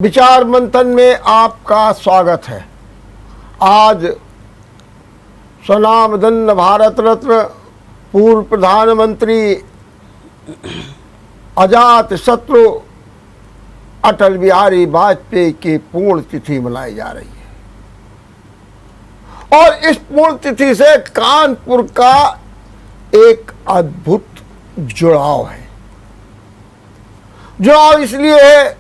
विचार मंथन में आपका स्वागत है। आज स्वनामधन्य भारत रत्न पूर्व प्रधानमंत्री अजात शत्रु अटल बिहारी वाजपेयी की पुण्य तिथि मनाई जा रही है और इस पुण्य तिथि से कानपुर का एक अद्भुत जुड़ाव है। जुड़ाव इसलिए है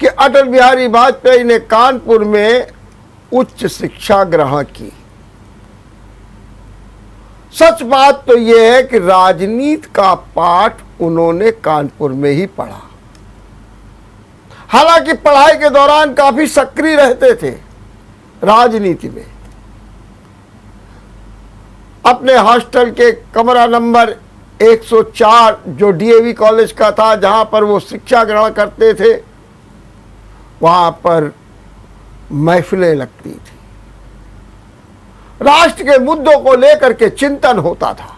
कि अटल बिहारी वाजपेयी ने कानपुर में उच्च शिक्षा ग्रहण की। सच बात तो यह है कि राजनीति का पाठ उन्होंने कानपुर में ही पढ़ा। हालांकि पढ़ाई के दौरान काफी सक्रिय रहते थे राजनीति में। अपने हॉस्टल के कमरा नंबर 104 जो डीएवी कॉलेज का था, जहां पर वो शिक्षा ग्रहण करते थे, वहां पर महफिलें लगती थी। राष्ट्र के मुद्दों को लेकर के चिंतन होता था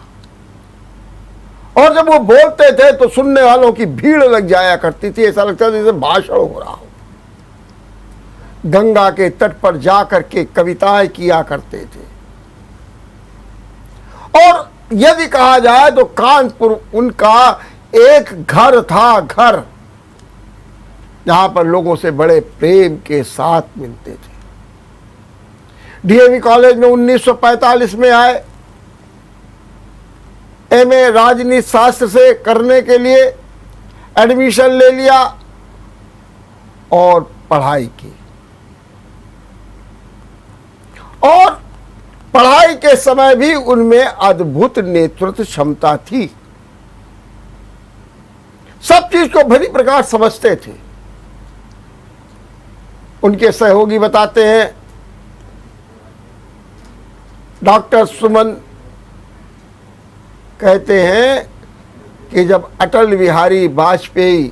और जब वो बोलते थे तो सुनने वालों की भीड़ लग जाया करती थी। ऐसा लगता था जैसे भाषण हो रहा हो। गंगा के तट पर जाकर के कविताएं किया करते थे और यदि कहा जाए तो कानपुर उनका एक घर था, घर जहां पर लोगों से बड़े प्रेम के साथ मिलते थे। डीएवी कॉलेज में 1945 में आए। एमए राजनीति शास्त्र से करने के लिए एडमिशन ले लिया और पढ़ाई की। और पढ़ाई के समय भी उनमें अद्भुत नेतृत्व क्षमता थी। सब चीज को भली प्रकार समझते थे। उनके सहयोगी बताते हैं, डॉक्टर सुमन कहते हैं कि जब अटल बिहारी वाजपेयी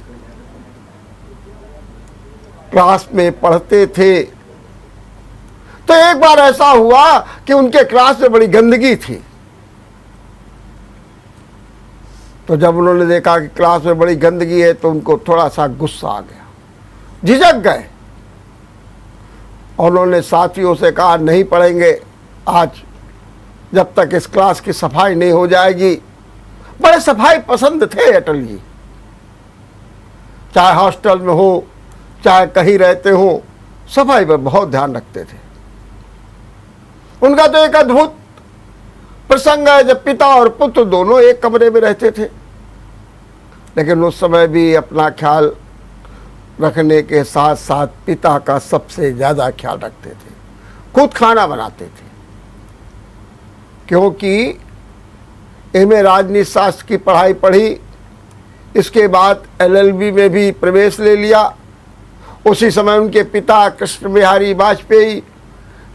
क्लास में पढ़ते थे तो एक बार ऐसा हुआ कि उनके क्लास में बड़ी गंदगी थी। तो जब उन्होंने देखा कि क्लास में बड़ी गंदगी है तो उनको थोड़ा सा गुस्सा आ गया, झिझक गए। और उन्होंने साथियों से कहा, नहीं पढ़ेंगे आज जब तक इस क्लास की सफाई नहीं हो जाएगी। बड़े सफाई पसंद थे अटल जी, चाहे हॉस्टल में हो चाहे कहीं रहते हो, सफाई पर बहुत ध्यान रखते थे। उनका तो एक अद्भुत प्रसंग है जब पिता और पुत्र दोनों एक कमरे में रहते थे, लेकिन उस समय भी अपना ख्याल रखने के साथ साथ पिता का सबसे ज्यादा ख्याल रखते थे। खुद खाना बनाते थे, क्योंकि एमए राजनीति शास्त्र की पढ़ाई पढ़ी। इसके बाद एलएलबी में भी प्रवेश ले लिया। उसी समय उनके पिता कृष्ण बिहारी वाजपेयी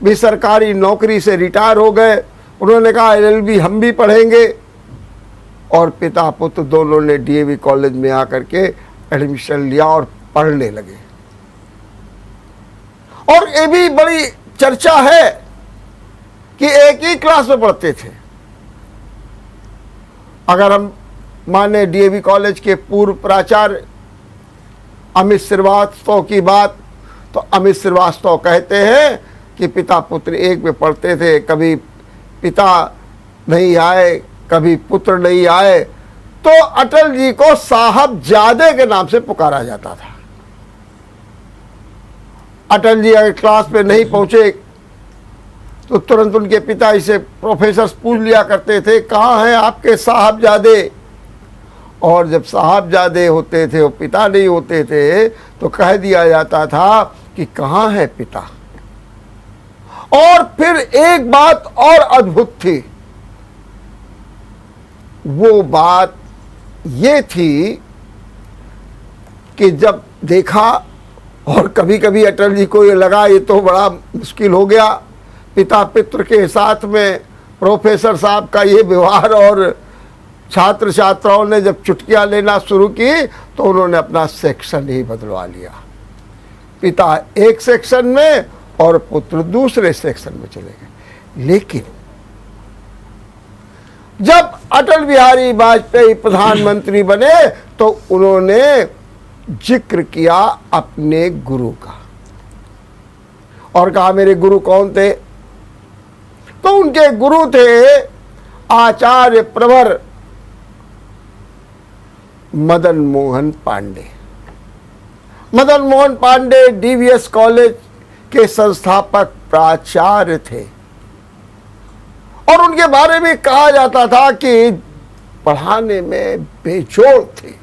भी सरकारी नौकरी से रिटायर हो गए। उन्होंने कहा एलएलबी हम भी पढ़ेंगे और पिता पुत्र दोनों ने डीएवी कॉलेज में आकर के एडमिशन लिया और पढ़ने लगे। और ये भी बड़ी चर्चा है कि एक ही क्लास में पढ़ते थे। अगर हम माने डीएवी कॉलेज के पूर्व प्राचार्य अमित श्रीवास्तव की बात, तो अमित श्रीवास्तव कहते हैं कि पिता पुत्र एक में पढ़ते थे। कभी पिता नहीं आए, कभी पुत्र नहीं आए, तो अटल जी को साहबजादे के नाम से पुकारा जाता था। अटल जी अगर क्लास में नहीं पहुंचे तो तुरंत उनके पिता इसे प्रोफेसर पूछ लिया करते थे, कहाँ हैं आपके साहबजादे। और जब साहबजादे होते थे, वो पिता नहीं होते थे, तो कह दिया जाता था कि कहाँ है पिता। और फिर एक बात और अद्भुत थी। वो बात ये थी कि जब देखा, और कभी कभी अटल जी को ये लगा ये तो बड़ा मुश्किल हो गया, पिता पुत्र के साथ में प्रोफेसर साहब का ये व्यवहार, और छात्र छात्राओं ने जब चुटकियां लेना शुरू की तो उन्होंने अपना सेक्शन ही बदलवा लिया। पिता एक सेक्शन में और पुत्र दूसरे सेक्शन में चले गए। लेकिन जब अटल बिहारी वाजपेयी प्रधानमंत्री बने तो उन्होंने जिक्र किया अपने गुरु का और कहा मेरे गुरु कौन थे? तो उनके गुरु थे आचार्य प्रवर मदन मोहन पांडे। मदन मोहन पांडे डीवीएस कॉलेज के संस्थापक प्राचार्य थे और उनके बारे में कहा जाता था कि पढ़ाने में बेजोड़ थे।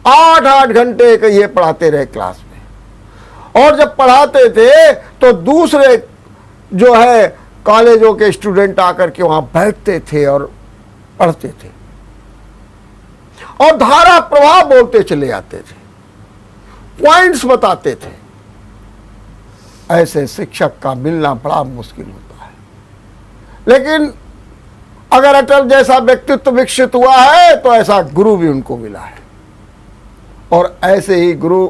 8-8 घंटे का ये पढ़ाते रहे क्लास में और जब पढ़ाते थे तो दूसरे जो है कॉलेजों के स्टूडेंट आकर के वहां बैठते थे और पढ़ते थे और धारा प्रवाह बोलते चले जाते थे, पॉइंट्स बताते थे। ऐसे शिक्षक का मिलना बड़ा मुश्किल होता है, लेकिन अगर अटल जैसा व्यक्तित्व विकसित हुआ है तो ऐसा गुरु भी उनको मिला है। और ऐसे ही गुरु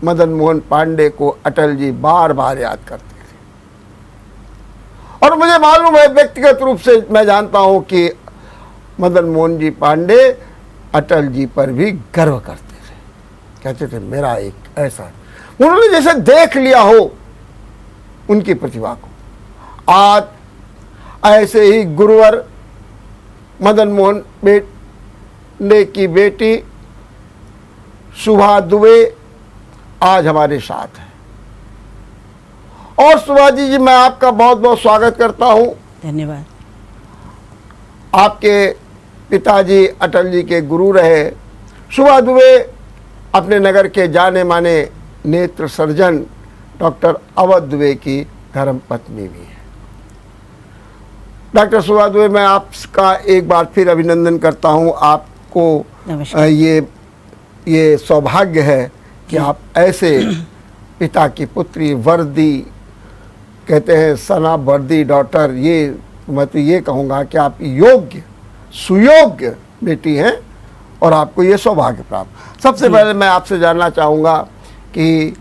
मदन मोहन पांडे को अटल जी बार बार याद करते थे और मुझे मालूम है व्यक्तिगत रूप से मैं जानता हूं कि मदन मोहन जी पांडे अटल जी पर भी गर्व करते थे। कहते थे मेरा एक ऐसा, उन्होंने जैसे देख लिया हो उनकी प्रतिभा को। आज ऐसे ही गुरुवर मदन मोहन पांडे की बेटी सुभा दुबे आज हमारे साथ है। और सुभा जी, मैं आपका बहुत बहुत स्वागत करता हूं। धन्यवाद। आपके पिताजी अटल जी के गुरु रहे। सुभा दुबे अपने नगर के जाने माने नेत्र सर्जन डॉक्टर अवध दुबे की धर्म पत्नी भी है। डॉक्टर सुभा दुबे, मैं आपका एक बार फिर अभिनंदन करता हूं। आपको ये सौभाग्य है कि आप ऐसे पिता की पुत्री, वर्दी कहते हैं सना वर्दी डॉटर, ये मैं तो ये कहूँगा कि आप योग्य सुयोग्य बेटी हैं और आपको ये सौभाग्य प्राप्त। सबसे पहले मैं आपसे जानना चाहूँगा कि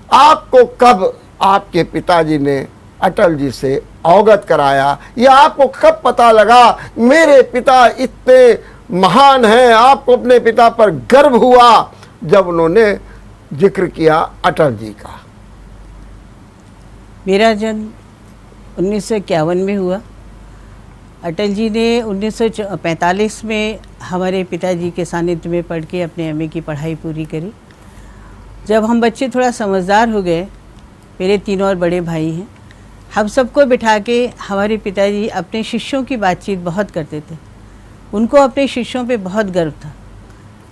आपको कब आपके पिताजी ने अटल जी से अवगत कराया, या आपको कब पता लगा मेरे पिता इतने महान हैं? आपको अपने पिता पर गर्व हुआ जब उन्होंने जिक्र किया अटल जी का। मेरा जन्म 1951 में हुआ। अटल जी ने 1945 में हमारे पिताजी के सानिध्य में पढ़ के अपने एमए की पढ़ाई पूरी करी। जब हम बच्चे थोड़ा समझदार हो गए, मेरे 3 और बड़े भाई हैं, हम सबको बिठा के हमारे पिताजी अपने शिष्यों की बातचीत बहुत करते थे। उनको अपने शिष्यों पे बहुत गर्व था,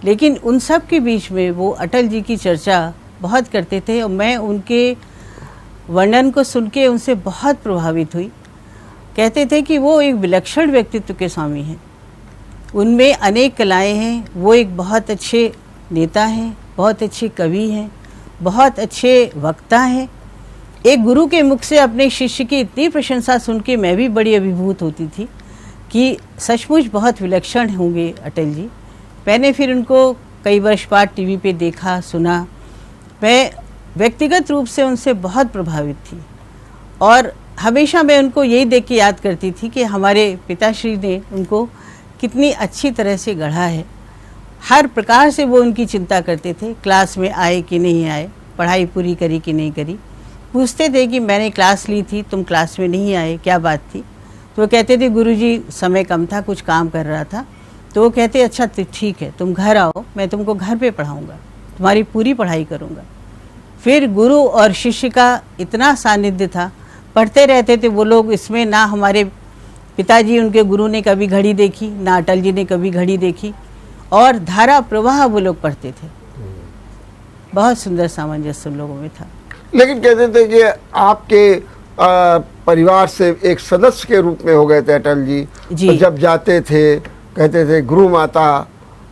लेकिन उन सब के बीच में वो अटल जी की चर्चा बहुत करते थे और मैं उनके वर्णन को सुन के उनसे बहुत प्रभावित हुई। कहते थे कि वो एक विलक्षण व्यक्तित्व के स्वामी हैं, उनमें अनेक कलाएं हैं, वो एक बहुत अच्छे नेता हैं, बहुत अच्छे कवि हैं, बहुत अच्छे वक्ता हैं। एक गुरु के मुख से अपने शिष्य की इतनी प्रशंसा सुन के मैं भी बड़ी अभिभूत होती थी कि सचमुच बहुत विलक्षण होंगे अटल जी। मैंने फिर उनको कई वर्ष बाद टीवी पे देखा, सुना। मैं व्यक्तिगत रूप से उनसे बहुत प्रभावित थी और हमेशा मैं उनको यही देख के याद करती थी कि हमारे पिताश्री ने उनको कितनी अच्छी तरह से गढ़ा है। हर प्रकार से वो उनकी चिंता करते थे, क्लास में आए कि नहीं आए, पढ़ाई पूरी करी कि नहीं करी। पूछते थे कि मैंने क्लास ली थी, तुम क्लास में नहीं आए, क्या बात थी? तो वो कहते थे गुरुजी समय कम था, कुछ काम कर रहा था। तो वो कहते अच्छा तो ठीक है, तुम घर आओ, मैं तुमको घर पे पढ़ाऊँगा, तुम्हारी पूरी पढ़ाई करूँगा। फिर गुरु और शिष्य का इतना सानिध्य था, पढ़ते रहते थे वो लोग। इसमें ना हमारे पिताजी, उनके गुरु ने कभी घड़ी देखी, ना अटल जी ने कभी घड़ी देखी, और धारा प्रवाह वो लोग पढ़ते थे। बहुत सुंदर सामंजस्य उन लोगों में था। लेकिन कहते थे कि आपके परिवार से एक सदस्य के रूप में हो गए थे अटल जी। तो जब जाते थे कहते थे गुरु माता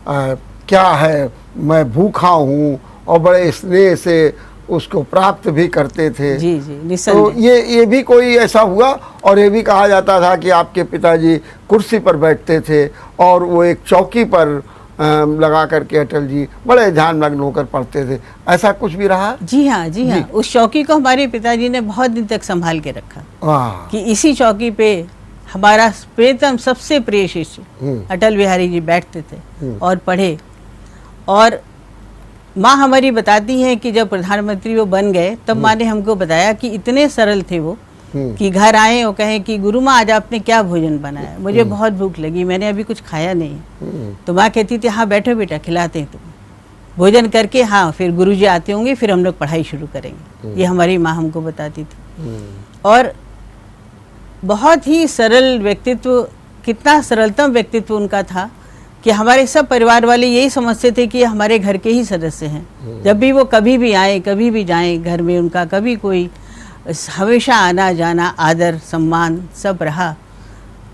क्या है, मैं भूखा हूँ, और बड़े स्नेह से उसको प्राप्त भी करते थे। जी जी, तो ये भी कोई ऐसा हुआ। और ये भी कहा जाता था कि आपके पिताजी कुर्सी पर बैठते थे और वो एक चौकी पर लगा करके अटल जी बड़े ध्यान मग्न होकर पढ़ते थे। ऐसा कुछ भी रहा? जी हाँ, जी हाँ। उस चौकी को हमारे पिताजी ने बहुत दिन तक संभाल के रखा कि इसी चौकी पे हमारा प्रियतम सबसे प्रिय शिष्य अटल बिहारी जी बैठते थे और पढ़े। और माँ हमारी बताती हैं कि जब प्रधानमंत्री वो बन गए तब माँ ने हमको बताया कि इतने सरल थे वो कि घर आए और कहें कि गुरु माँ आज आपने क्या भोजन बनाया, मुझे बहुत भूख लगी, मैंने अभी कुछ खाया नहीं। तो माँ कहती थी हाँ बैठो बेटा खिलाते हैं तुम, भोजन करके हाँ फिर गुरुजी आते होंगे फिर हम लोग पढ़ाई शुरू करेंगे। ये हमारी माँ हमको बताती थी। और बहुत ही सरल व्यक्तित्व, कितना सरलतम व्यक्तित्व उनका था कि हमारे सब परिवार वाले यही समझते थे कि हमारे घर के ही सदस्य हैं। जब भी वो कभी भी आए कभी भी जाएं, घर में उनका कभी कोई हमेशा आना जाना, आदर सम्मान सब रहा।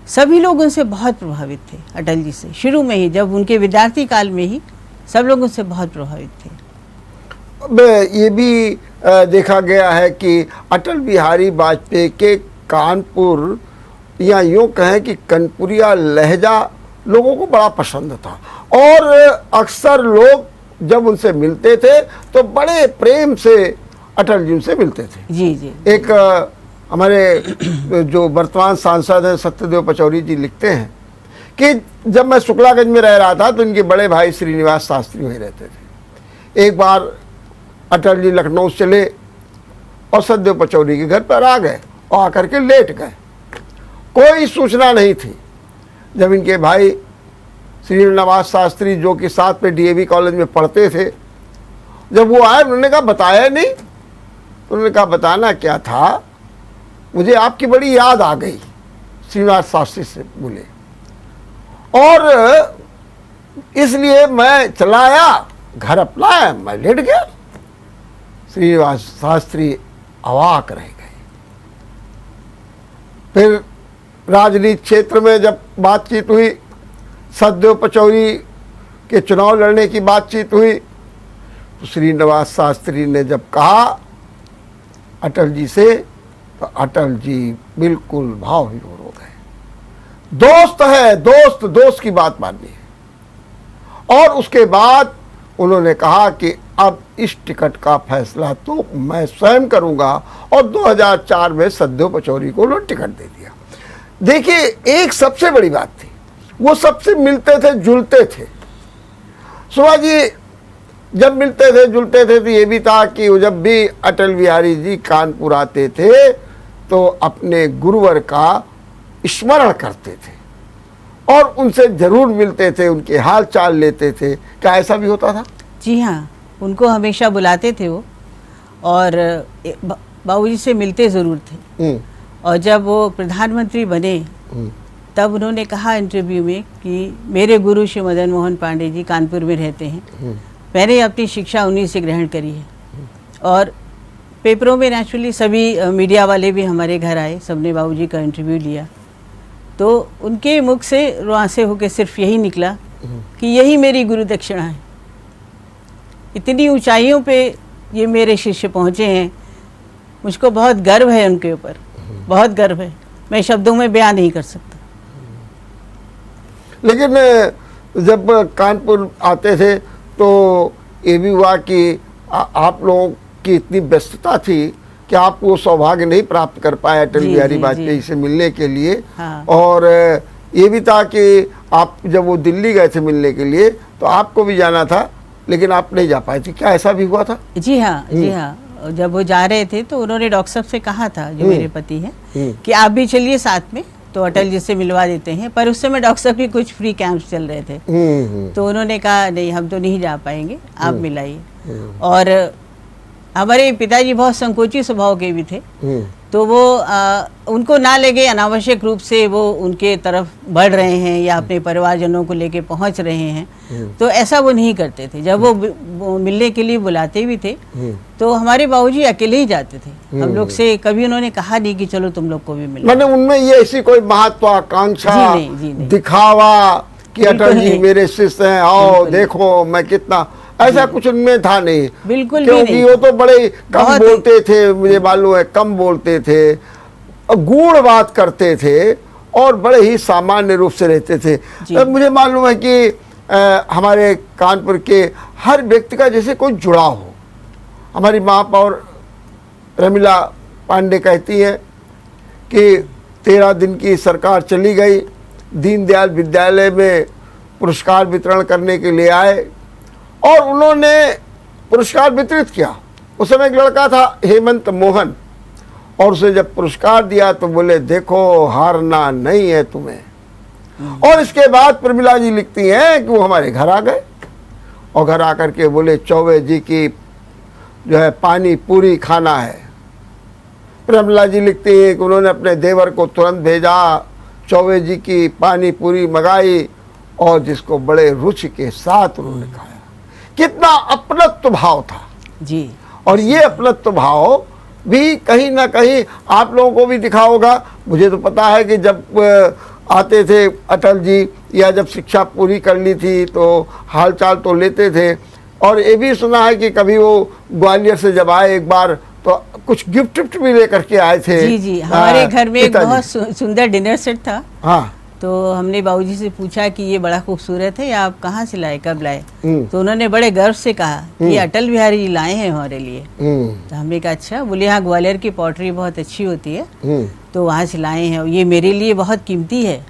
सभी लोग उनसे बहुत प्रभावित थे, अटल जी से। शुरू में ही जब उनके विद्यार्थी काल में ही सब लोग उनसे बहुत प्रभावित थे। अब ये भी देखा गया है कि अटल बिहारी वाजपेयी के कानपुर या यूँ कहें कि कनपुरिया लहजा लोगों को बड़ा पसंद था, और अक्सर लोग जब उनसे मिलते थे तो बड़े प्रेम से अटल जी उनसे मिलते थे। जी जी। एक हमारे जो वर्तमान सांसद हैं सत्यदेव पचौरी जी लिखते हैं कि जब मैं शुक्लागंज में रह रहा था तो इनके बड़े भाई श्रीनिवास शास्त्री वहीं रहते थे। एक बार अटल जी लखनऊ चले और सत्यदेव पचौरी के घर पर आ गए और आकर के लेट गए, कोई सूचना नहीं थी। जब इनके भाई श्रीनिवास शास्त्री जो कि साथ में डीएवी कॉलेज में पढ़ते थे, जब वो आए उन्होंने कहा बताया नहीं। तो उन्होंने कहा बताना क्या था, मुझे आपकी बड़ी याद आ गई, श्रीनिवास शास्त्री से बोले, और इसलिए मैं चला आया, घर अपना है, मैं लेट गया। श्रीनिवास शास्त्री अवाक रह गए। फिर राजनीति क्षेत्र में जब बातचीत हुई, सत्यदेव पचौरी के चुनाव लड़ने की बातचीत हुई, तो श्रीनिवास शास्त्री ने जब कहा अटल जी से, तो अटल जी बिल्कुल भाव विभोर हो गए। दोस्त है, दोस्त दोस्त की बात माननी है। और उसके बाद उन्होंने कहा कि अब इस टिकट का फैसला तो मैं स्वयं करूंगा, और 2004 में सत्यदेव पचौरी को उन्होंने टिकट दे दिया। देखिए एक सबसे बड़ी बात थी, वो सबसे मिलते थे जुलते थे। सुभाष जी जब मिलते थे जुलते थे तो ये भी था कि जब भी अटल बिहारी जी कानपुर आते थे तो अपने गुरुवर का स्मरण करते थे और उनसे जरूर मिलते थे, उनके हाल चाल लेते थे। क्या ऐसा भी होता था? जी हाँ, उनको हमेशा बुलाते थे वो, और बाबूजी से मिलते ज़रूर थे। और जब वो प्रधानमंत्री बने तब उन्होंने कहा इंटरव्यू में कि मेरे गुरु श्री मदन मोहन पांडे जी कानपुर में रहते हैं, मैंने अपनी शिक्षा उन्हीं से ग्रहण करी है। और पेपरों में नेचुरली सभी मीडिया वाले भी हमारे घर आए, सबने बाबूजी का इंटरव्यू लिया, तो उनके मुख से रुआंसे होकर सिर्फ यही निकला कि यही मेरी गुरु दक्षिणा है। इतनी ऊंचाइयों पे ये मेरे शिष्य पहुँचे हैं, मुझको बहुत गर्व है उनके ऊपर, बहुत गर्व है, मैं शब्दों में बयान नहीं कर सकता। लेकिन जब कानपुर आते थे तो ये भी हुआ कि आप लोगों की इतनी व्यस्तता थी कि आप वो सौभाग्य नहीं प्राप्त कर पाए अटल बिहारी वाजपेयी से मिलने के लिए। हाँ। और ये भी था कि आप जब वो दिल्ली गए थे मिलने के लिए तो आपको भी जाना था, लेकिन आप नहीं जा पाए थे। क्या ऐसा भी हुआ था? जी हाँ, जी हाँ। जब वो जा रहे थे तो उन्होंने डॉक्टर साहब से कहा था, जो मेरे पति हैं, कि आप भी चलिए साथ में, तो अटल जी से मिलवा देते हैं। पर उस समय डॉक्टर साहब के कुछ फ्री कैंप्स चल रहे थे, तो उन्होंने कहा नहीं हम तो नहीं जा पाएंगे, आप मिलाइए। और हमारे पिताजी बहुत संकोची स्वभाव के भी थे, तो वो उनको ना लगे अनावश्यक रूप से वो उनके तरफ बढ़ रहे हैं या अपने परिवारजनों को लेके पहुंच रहे हैं, तो ऐसा वो नहीं करते थे। जब वो मिलने के लिए बुलाते भी थे तो हमारे बाबूजी अकेले ही जाते थे, हम लोग से कभी उन्होंने कहा नहीं कि चलो तुम लोग को भी मिलो। मैंने उनमें ये ऐसी कोई महत्वाकांक्षा जी नहीं। दिखावा कि अटल जी नहीं। मेरे शिष्य हैं, आओ देखो मैं कितना, ऐसा कुछ उनमें था नहीं, बिल्कुल भी क्योंकि नहीं। वो तो बड़े कम बहुत बोलते थे, मुझे मालूम है कम बोलते थे, गूढ़ बात करते थे और बड़े ही सामान्य रूप से रहते थे। मुझे मालूम है कि हमारे कानपुर के हर व्यक्ति का जैसे कोई जुड़ाव हो। हमारी महापौर रमीला पांडे कहती है कि 13 दिन की सरकार चली गई, दीनदयाल विद्यालय में पुरस्कार वितरण करने के लिए आए और उन्होंने पुरस्कार वितरित किया। उस समय एक लड़का था हेमंत मोहन, और उसे जब पुरस्कार दिया तो बोले देखो हारना नहीं है तुम्हें। और इसके बाद प्रमिला जी लिखती हैं कि वो हमारे घर आ गए और घर आकर के बोले चौबे जी की जो है पानी पूरी खाना है। प्रमिला जी लिखती हैं कि उन्होंने अपने देवर को तुरंत भेजा, चौबे जी की पानी पूरी मंगाई और जिसको बड़े रुचि के साथ उन्होंने खाया। कितना अपनत्व भाव था जी। और ये अपनत्व भाव भी कहीं ना कहीं आप लोगों को भी दिखा होगा। मुझे तो पता है कि जब आते थे अटल जी, या जब शिक्षा पूरी कर ली थी तो हालचाल तो लेते थे। और ये भी सुना है कि कभी वो ग्वालियर से जब आए एक बार तो कुछ गिफ्ट विफ्ट भी लेकर के आए थे। जी जी, हमारे घर में एक बहुत सुंदर डिनर सेट था। हाँ, तो हमने बाबूजी से पूछा कि ये बड़ा खूबसूरत है, आप कहाँ से लाए, कब लाए? तो उन्होंने बड़े गर्व से कहा कि अटल बिहारी जी लाए हैं हमारे लिए। तो हमने कहा अच्छा। बोले हाँ, ग्वालियर की पॉटरी बहुत अच्छी होती है तो वहाँ से लाए हैं, ये मेरे लिए बहुत कीमती है,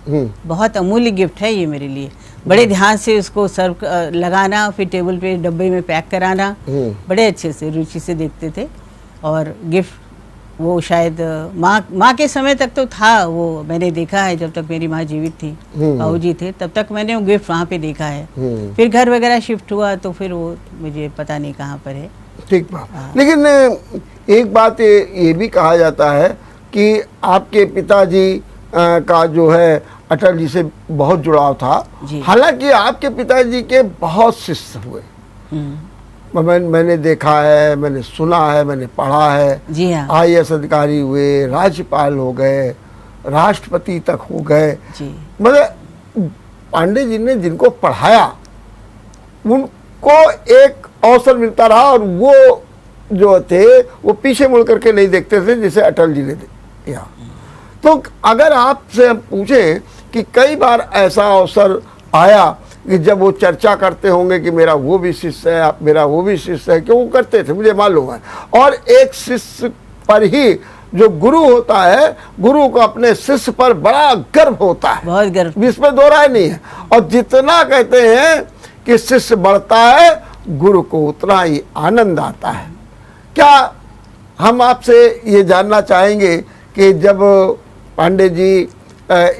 बहुत अमूल्य गिफ्ट है ये मेरे लिए। बड़े ध्यान से उसको सर्व लगाना, फिर टेबल पे डब्बे में पैक कराना, बड़े अच्छे से रुचि से देखते थे। और गिफ्ट वो शायद माँ के समय तक तो था, वो मैंने देखा है जब तक मेरी माँ जीवित थी, बाबूजी थे तब तक मैंने वो गिफ्ट वहाँ पे देखा है। फिर घर वगैरह शिफ्ट हुआ तो फिर वो मुझे पता नहीं कहाँ पर है। ठीक बात। लेकिन एक बात ये भी कहा जाता है कि आपके पिताजी का जो है अटल जी से बहुत जुड़ाव था। हालांकि आपके पिताजी के बहुत शिष्य हुए, मैंने देखा है, मैंने सुना है, मैंने पढ़ा है। जी हाँ। IAS अधिकारी हुए, राज्यपाल हो गए, राष्ट्रपति तक हो गए। मतलब पांडे जी ने जिनको पढ़ाया उनको एक अवसर मिलता रहा और वो जो थे वो पीछे मुड़ करके नहीं देखते थे जैसे अटल जी ने किया। तो अगर आपसे हम पूछें कि कई बार ऐसा अवसर आया कि जब वो चर्चा करते होंगे कि मेरा वो भी शिष्य है, मेरा वो भी शिष्य है, क्यों करते थे मुझे मालूम है। और एक शिष्य पर ही जो गुरु होता है, गुरु को अपने शिष्य पर बड़ा गर्व होता है, बहुत गर्व, इसमें दो राय नहीं है। और जितना कहते हैं कि शिष्य बढ़ता है गुरु को उतना ही आनंद आता है। क्या हम आपसे ये जानना चाहेंगे कि जब पांडे जी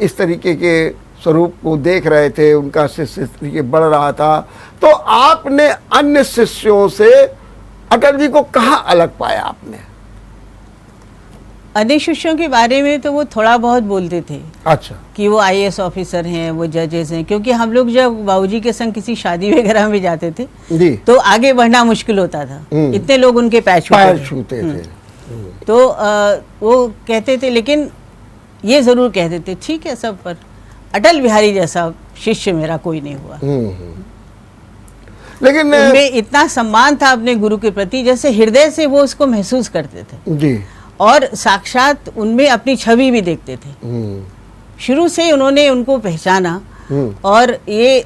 इस तरीके के स्वरूप को देख रहे थे, उनका शिष्य इस तरीके बढ़ रहा था, तो आपने अन्य शिष्यों से अटल जी को कहाँ अलग पाया आपने? अन्य शिष्यों के बारे में तो वो थोड़ा बहुत बोलते थे। अच्छा। कि वो IAS ऑफिसर हैं, वो जजेस हैं, क्योंकि हम लोग जब बाबूजी के संग किसी शादी वगैरह में जाते थे जी, तो आगे बढ़ना मुश्किल होता था, इतने लोग उनके पैर छूते थे। तो वो कहते थे, लेकिन ये जरूर कहते थे ठीक है सब, पर अटल बिहारी जैसा शिष्य मेरा कोई नहीं हुआ। लेकिन उनमें इतना सम्मान था अपने गुरु के प्रति, जैसे हृदय से वो उसको महसूस करते थे जी, और साक्षात उनमें अपनी छवि भी देखते थे। शुरू से उन्होंने उनको पहचाना और ये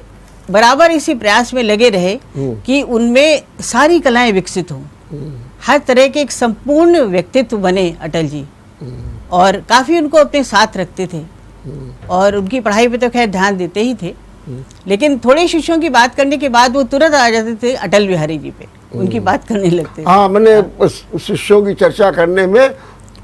बराबर इसी प्रयास में लगे रहे कि उनमें सारी कलाएं विकसित हों, हर तरह के एक संपूर्ण व्यक्तित्व बने अटल जी। और काफ़ी उनको अपने साथ रखते थे और उनकी पढ़ाई पे तो खैर ध्यान देते ही थे, लेकिन थोड़े शिष्यों की बात करने के बाद वो तुरंत आ जाते थे अटल बिहारी जी पे, उनकी बात करने लगते थे। हाँ, मैंने शिष्यों की चर्चा करने में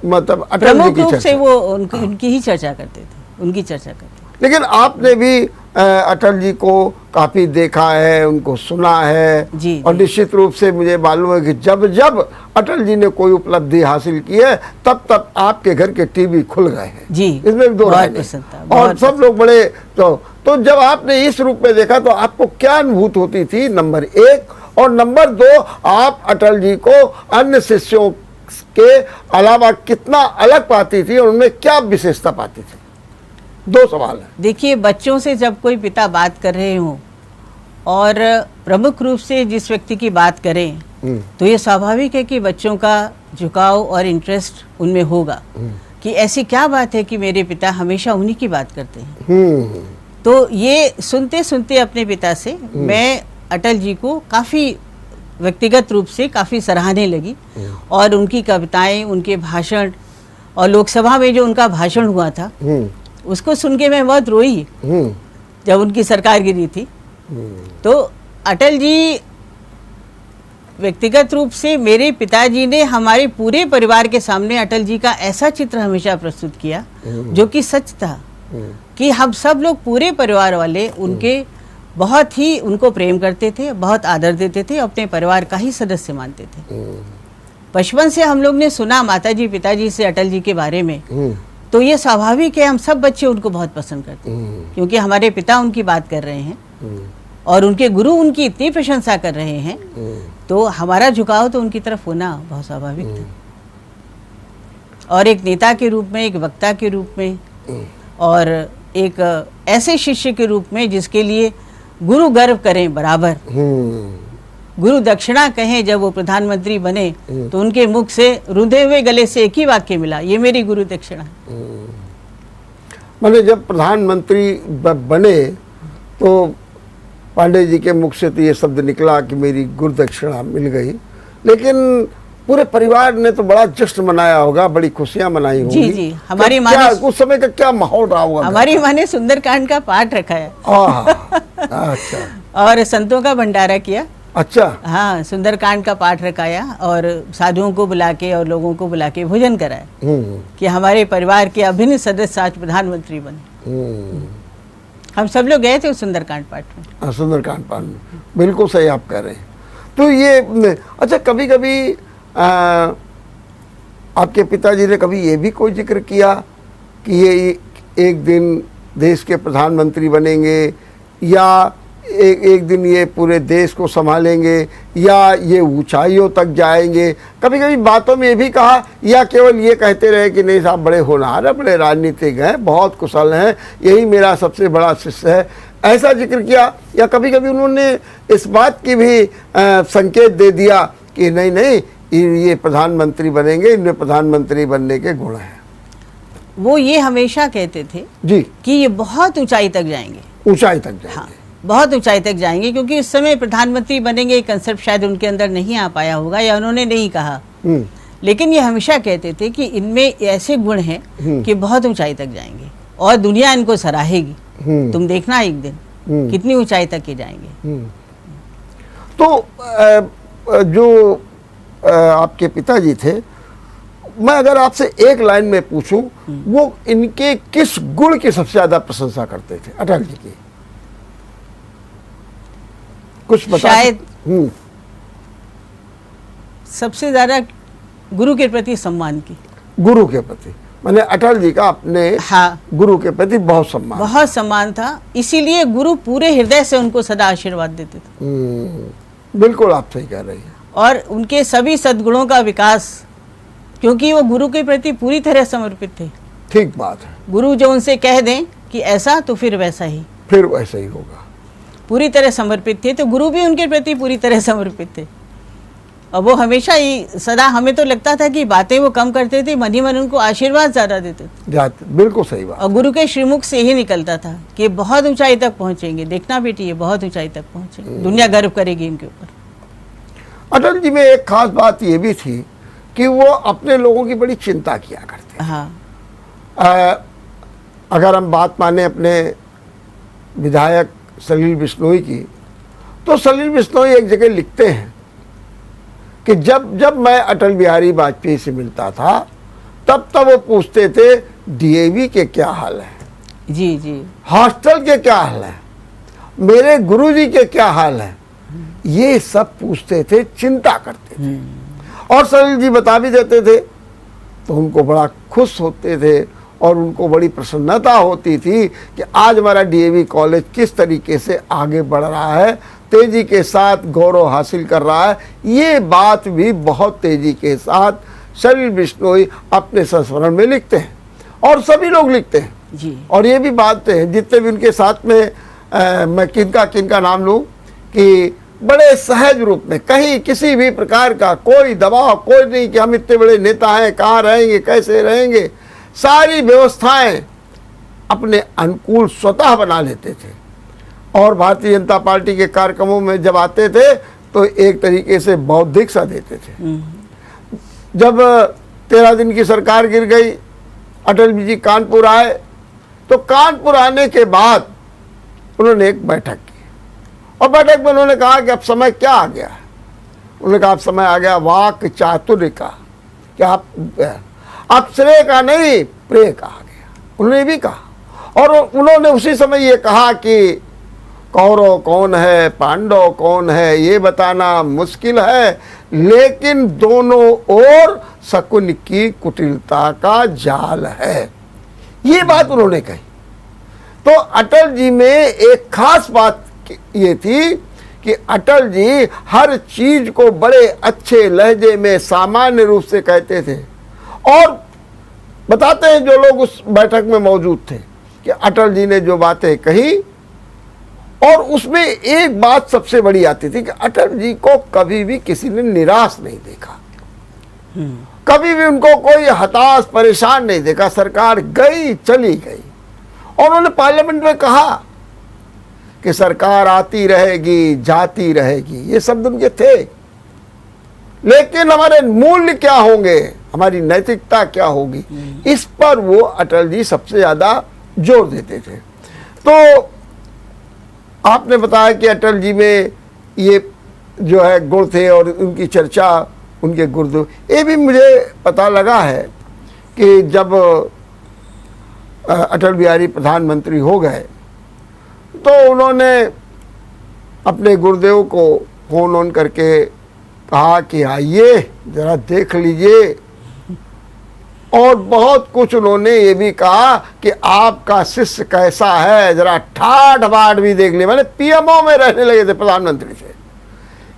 मतलब अटल जी प्रमुख की रूप चर्चा से वो उनकी ही चर्चा करते थे, उनकी चर्चा करते थे। लेकिन आपने भी अटल जी को काफ़ी देखा है, उनको सुना है जी, और जी। निश्चित रूप से मुझे मालूम है कि जब जब अटल जी ने कोई उपलब्धि हासिल की है तब तब आपके घर के टीवी खुल गए हैं। जी, इसमें दो राय बहुत नहीं। पसंद था, और बहुत सब लोग बड़े तो जब आपने इस रूप में देखा तो आपको क्या अनुभूति होती थी, नंबर एक, और नंबर दो, आप अटल जी को अन्य शिष्यों के अलावा कितना अलग पाती थी और उनमें क्या विशेषता पाती थी? दो सवाल है। देखिए, बच्चों से जब कोई पिता बात कर रहे हो और प्रमुख रूप से जिस व्यक्ति की बात करें तो ये स्वाभाविक है कि बच्चों का झुकाव और इंटरेस्ट उनमें होगा कि ऐसी क्या बात है कि मेरे पिता हमेशा उन्हीं की बात करते हैं। तो ये सुनते सुनते अपने पिता से मैं अटल जी को काफ़ी व्यक्तिगत रूप से काफ़ी सराहने लगी और उनकी कविताएं, उनके भाषण और लोकसभा में जो उनका भाषण हुआ था उसको सुन के मैं बहुत रोई जब उनकी सरकार गिरी थी। तो अटल जी व्यक्तिगत रूप से मेरे पिताजी ने हमारे पूरे परिवार के सामने अटल जी का ऐसा चित्र हमेशा प्रस्तुत किया जो कि सच था, कि हम सब लोग पूरे परिवार वाले उनके बहुत ही उनको प्रेम करते थे, बहुत आदर देते थे, अपने परिवार का ही सदस्य मानते थे। बचपन से हम लोग ने सुना माताजी पिताजी से अटल जी के बारे में, तो ये स्वाभाविक है हम सब बच्चे उनको बहुत पसंद करते हैं, क्योंकि हमारे पिता उनकी बात कर रहे हैं और उनके गुरु उनकी इतनी प्रशंसा कर रहे हैं, तो हमारा झुकाव तो उनकी तरफ होना बहुत स्वाभाविक था। और एक नेता के रूप में, एक वक्ता के रूप में और एक ऐसे शिष्य के रूप में जिसके लिए गुरु गर्व करें बराबर, गुरु दक्षिणा कहें जब वो प्रधानमंत्री बने तो उनके मुख से रुंधे हुए गले से एक ही वाक्य मिला, ये मेरी गुरु दक्षिणा है। मैंने जब प्रधानमंत्री बने तो पांडे जी के मुख से तो ये शब्द निकला कि मेरी गुरु दक्षिणा मिल गई, लेकिन पूरे परिवार ने तो बड़ा जश्न मनाया होगा, बड़ी खुशियां मनाई होंगी। जी जी, हमारी माँ ने उस समय का क्या माहौल रहा होगा? हमारी माँ ने सुंदरकांड का पाठ रखा है। अच्छा। और संतों का भंडारा किया। अच्छा। हाँ, सुंदरकांड का पाठ रखाया और साधुओं को बुला के और लोगों को बुला के भोजन कराया कि हमारे परिवार के अभिन्न सदस्य आज प्रधानमंत्री बने। हम सब लोग गए थे उस सुंदरकांड पाठ में। सुंदरकांड पाठ में, बिल्कुल सही आप कह रहे हैं। तो ये अच्छा, कभी कभी आपके पिताजी ने कभी ये भी कोई जिक्र किया कि ये एक दिन देश के प्रधानमंत्री बनेंगे या एक दिन ये पूरे देश को संभालेंगे या ये ऊंचाइयों तक जाएंगे? कभी कभी बातों में ये भी कहा या केवल ये कहते रहे कि नहीं साहब बड़े होनहार हैं, बड़े राजनीतिक हैं, बहुत कुशल हैं, यही मेरा सबसे बड़ा शिष्य है, ऐसा जिक्र किया? या कभी कभी उन्होंने इस बात की भी संकेत दे दिया कि नहीं नहीं ये प्रधानमंत्री बनेंगे, इनमें प्रधानमंत्री बनने के गुण हैं? वो ये हमेशा कहते थे जी कि ये बहुत ऊंचाई तक जाएंगे। ऊंचाई तक जाएंगे। हाँ, बहुत ऊंचाई तक जाएंगे, क्योंकि उस समय प्रधानमंत्री बनेंगे कंसेप्ट शायद उनके अंदर नहीं आ पाया होगा या उन्होंने नहीं कहा, लेकिन ये हमेशा कहते थे कि इनमें ऐसे गुण हैं कि बहुत ऊंचाई तक जाएंगे और दुनिया इनको सराहेगी। तुम देखना एक दिन कितनी ऊंचाई तक ये जाएंगे। तो जो आपके पिताजी थे, मैं अगर आपसे एक लाइन में पूछूं, वो इनके किस गुण की सबसे ज्यादा प्रशंसा करते थे अटल जी की? कुछ बता। शायद सबसे ज्यादा गुरु के प्रति सम्मान की। गुरु के प्रति, मैंने अटल जी का अपने हाँ, गुरु के प्रति बहुत सम्मान था, इसीलिए गुरु पूरे हृदय से उनको सदा आशीर्वाद देते थे। बिल्कुल आप सही कह रही हैं। और उनके सभी सद्गुणों का विकास, क्योंकि वो गुरु के प्रति पूरी तरह समर्पित थे। ठीक बात है। गुरु जो उनसे कह दें कि ऐसा, तो फिर वैसा ही, फिर वैसा ही होगा। पूरी तरह समर्पित थे, तो गुरु भी उनके प्रति पूरी तरह समर्पित थे। और वो हमेशा ही सदा, हमें तो लगता था कि बातें वो कम करते थे, मन ही मन उनको आशीर्वाद ज्यादा देते थे। बिल्कुल सही बात। और गुरु के श्रीमुख से ही निकलता था कि बहुत ऊंचाई तक पहुंचेंगे, देखना बेटी ये बहुत ऊंचाई तक पहुंचेंगे, दुनिया गर्व करेगी इनके ऊपर। अटल जी में एक खास बात ये भी थी कि वो अपने लोगों की बड़ी चिंता किया करते। हाँ, अगर हम बात माने अपने विधायक सलील बिश्नोई की, तो सलील बिश्नोई एक जगह लिखते हैं कि जब जब मैं अटल बिहारी वाजपेयी से मिलता था, तब वो पूछते थे डीएवी के क्या हाल है, जी जी, हॉस्टल के क्या हाल है, मेरे गुरुजी के क्या हाल है, ये सब पूछते थे, चिंता करते थे। और सलील जी बता भी देते थे तो उनको बड़ा खुश होते थे और उनको बड़ी प्रसन्नता होती थी कि आज हमारा डीएवी कॉलेज किस तरीके से आगे बढ़ रहा है, तेजी के साथ गौरव हासिल कर रहा है। ये बात भी बहुत तेजी के साथ सलील बिश्नोई अपने संस्मरण में लिखते हैं और सभी लोग लिखते हैं जी। और ये भी बात है जितने भी उनके साथ में मैं किनका नाम लूँ कि बड़े सहज रूप में, कहीं किसी भी प्रकार का कोई दबाव कोई नहीं कि हम इतने बड़े नेता हैं, कहाँ रहेंगे, कैसे रहेंगे, सारी व्यवस्थाएं अपने अनुकूल स्वतः बना लेते थे। और भारतीय जनता पार्टी के कार्यक्रमों में जब आते थे तो एक तरीके से बौद्धिक सा देते थे। जब 13 दिन की सरकार गिर गई, अटल जी कानपुर आए, तो कानपुर आने के बाद उन्होंने एक बैठक की और बैठक में उन्होंने कहा कि अब समय क्या आ गया है, उन्होंने कहा अब समय आ गया वाक चातुर्य का, क्या अब श्रेय का नहीं प्रेय का आ गया, उन्होंने भी कहा। और उन्होंने उसी समय ये कहा कि कौरव कौन है पांडव कौन है ये बताना मुश्किल है, लेकिन दोनों ओर शकुन की कुटिलता का जाल है। ये बात उन्होंने कही। तो अटल जी में एक खास बात ये थी कि अटल जी हर चीज को बड़े अच्छे लहजे में सामान्य रूप से कहते थे। और बताते हैं जो लोग उस बैठक में मौजूद थे कि अटल जी ने जो बातें कही, और उसमें एक बात सबसे बड़ी आती थी कि अटल जी को कभी भी किसी ने निराश नहीं देखा, कभी भी उनको कोई हताश परेशान नहीं देखा। सरकार गई चली गई, और उन्होंने पार्लियामेंट में कहा कि सरकार आती रहेगी जाती रहेगी, ये शब्द उनके थे, लेकिन हमारे मूल्य क्या होंगे, हमारी नैतिकता क्या होगी, इस पर वो अटल जी सबसे ज्यादा जोर देते थे। तो आपने बताया कि अटल जी में ये जो है गुण थे और उनकी चर्चा उनके गुरुदेव, ये भी मुझे पता लगा है कि जब अटल बिहारी प्रधानमंत्री हो गए तो उन्होंने अपने गुरुदेव को फोन ऑन करके कहा कि आइए ज़रा देख लीजिए, और बहुत कुछ उन्होंने ये भी कहा कि आपका शिष्य कैसा है, जरा ठाठ बाट भी देख लिया। मैंने पीएमओ में रहने लगे थे प्रधानमंत्री से।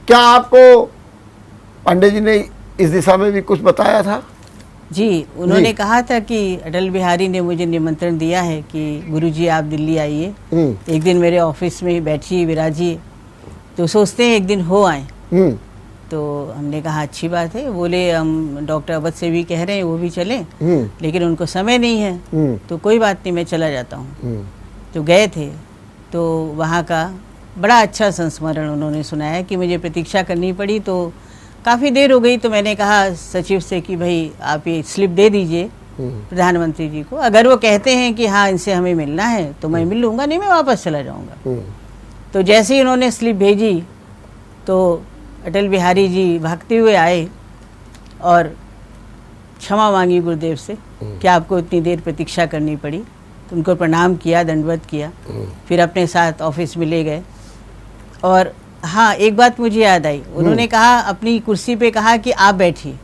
क्या आपको पांडे जी ने इस दिशा में भी कुछ बताया था? जी, उन्होंने कहा था कि अटल बिहारी ने मुझे निमंत्रण दिया है कि गुरुजी आप दिल्ली आइए, एक दिन मेरे ऑफिस में बैठिए विराजिए, तो सोचते हैं एक दिन हो आए। तो हमने कहा अच्छी बात है। बोले हम डॉक्टर अवध से भी कह रहे हैं वो भी चलें, लेकिन उनको समय नहीं है। तो कोई बात नहीं, मैं चला जाता हूँ। तो गए थे, तो वहाँ का बड़ा अच्छा संस्मरण उन्होंने सुनाया कि मुझे प्रतीक्षा करनी पड़ी, तो काफ़ी देर हो गई। तो मैंने कहा सचिव से कि भाई आप ये स्लिप दे दीजिए प्रधानमंत्री जी को, अगर वो कहते हैं कि हाँ इनसे हमें मिलना है तो मैं मिल लूँगा, नहीं मैं वापस चला जाऊँगा। तो जैसे ही उन्होंने स्लिप भेजी तो अटल बिहारी जी भागते हुए आए और क्षमा मांगी गुरुदेव से कि आपको इतनी देर प्रतीक्षा करनी पड़ी। तो उनको प्रणाम किया, दंडवत किया, फिर अपने साथ ऑफिस में ले गए। और हाँ, एक बात मुझे याद आई, उन्होंने कहा अपनी कुर्सी पे कहा कि आप बैठिए।